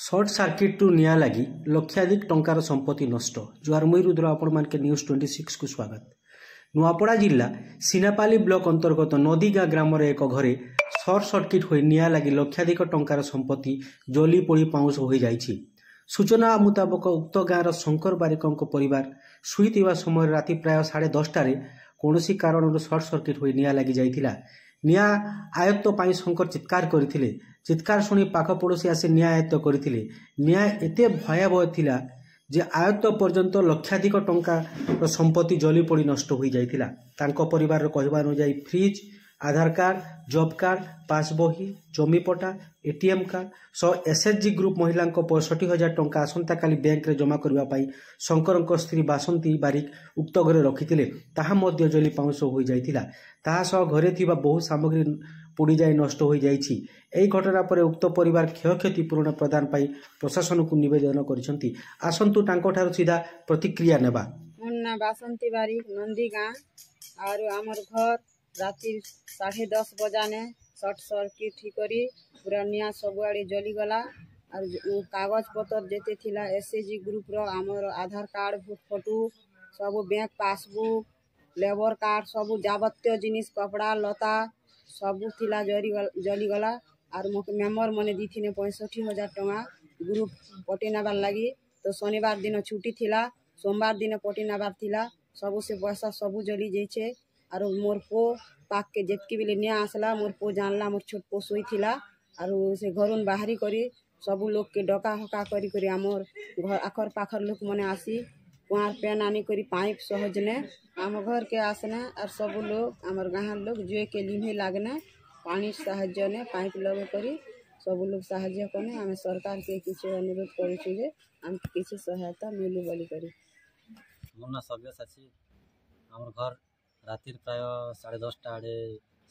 Short circuit to निया लगी लक्षाधिक टंकार संपत्ति नष्ट। जुआर मुई रुद्र आपण मानके न्यूज 26 को स्वागत। नुआपड़ा जिला सिनापाली ब्लॉक अंतर्गत नदीगाँ ग्राम एक घरे सर्ट सर्किट हो निया लगी लक्षाधिक टंकार संपत्ति जली पोड़ी पाउंस हो जाइछि। सूचना मुताबक उक्त गाँवर शंकर बारिकों परिवार शुईथिबा समय राति प्राय 10:30 कौनसी कारण सर्ट सर्किट हो निया लगी जाइथिला। निया आयत्त पाई शंकर चित्कार करथिले। चित्कार शुणी पाख पड़ोशी आसी निया आयत्त करथिले। निया एते भयावह थिला जे आयत्त पर्यंत लक्षाधिक टंका संपत्ति जली पड़ी नष्ट हो जाइथिला। तांको परिवार कहवा अनुसार फ्रिज, आधार कार्ड, जॉब कार्ड, पास बही, जमी पट्टा, एटीएम कार्ड सह एसएचजी ग्रुप महिला 65,000 टंका आसंता काली बैंक रे जमा करबा पाई शंकर स्त्री बासंती बारिक उक्त घरे रखिथिले। ताहा मध्य जली पाउंस हो जाइथिला। ताहा सह घरे थिबा बहु सामग्री पोड़ी जाई नष्ट हो जाइछि। एही घटना पर उक्त परिवार क्षयक्षति पूर्ण प्रदान पाई प्रशासन को निवेदन करिसंती। आसंतु टांको ठारो सीधा प्रतिक्रिया नेबा। मुन्ना बासंती बारिक नंदीगाँ और हमर घर राति 10:30 बजाने सर्ट सर्किट करी पूरा निया सबुआड़े जली गला। और कागज पत्र जेते थिला एसएचजी ग्रुप रो हमर आधार कार्ड फोटो सब बैंक पासबुक लेबर कार्ड सब जाबत्य जिनिस कपड़ा लता सब थिला जली गला। और मेम्बर मने दीथिने 65,000 टंका ग्रुप पटे नबार लगी। तो शनिवार दिन छुट्टी थिला, सोमवार दिन पटे नबार थिला, सब से पैसा सब जली जाइछे। और मोर पो पाक के जेतकी बेले निया आसला मोर पो जानला मोर छोट पो सोई थिला। और से घरुन बाहरी करी सब लोग के डका हका करी करी हमर घर आखर पाखर लोक मने आसी कुआर पेन आनी करी पाइप सहजने आम घर के आसने। और सब लोग आमर गाँव लोग जुए के लिम्हे लागने पानी साहाय्य ने पाइप लगे करी सब लोग साहाय्य कने। आम सरकार के किसी अनुरोध करूँ जे आम किसी सहायता मिलू बोली करी। मुन्ना सभ्य साची आमर घर राति प्राय 10:30 आड़े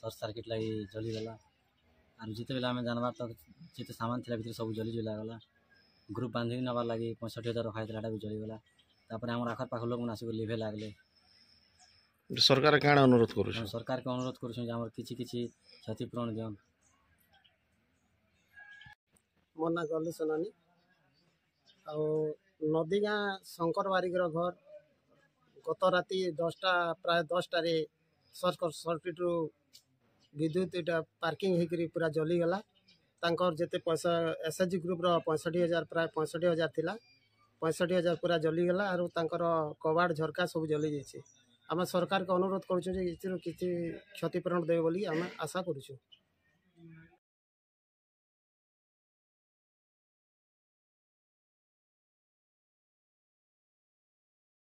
सर्ट सर्किट लगी जली गला। और जिते बेला आम जानवर तो जिते सामान थिला भीतर सब जली जुला गला। ग्रुप बांधिक नबार लगी 65,000 रखा भी जली गला। तापर आमर आखर पाख लोक आसिक लिभे लागले। सरकार काण अनुरोध करू? सरकार के अनुरोध करूँ आमर किछि क्षतिपूरण दियन। मोर ना गली सोनानी आ नदीगाँ शंकर बारिक घर गत राति 10टा प्राय 10टारे सर्ट सर्किट रु विद्युत इटा पार्किंग होकर पूरा जली गला। तांकर जेते पैसा एसएचजी ग्रुप रो 65,000 प्राय 65,000 थिला 65,000 पूरा जली गला। और तांकर कबाड़ झरका सब जली जाइछे। आम सरकार के अनुरोध करूँ जे किछि क्षतिपूरण देवे बोली आम आशा करूँ।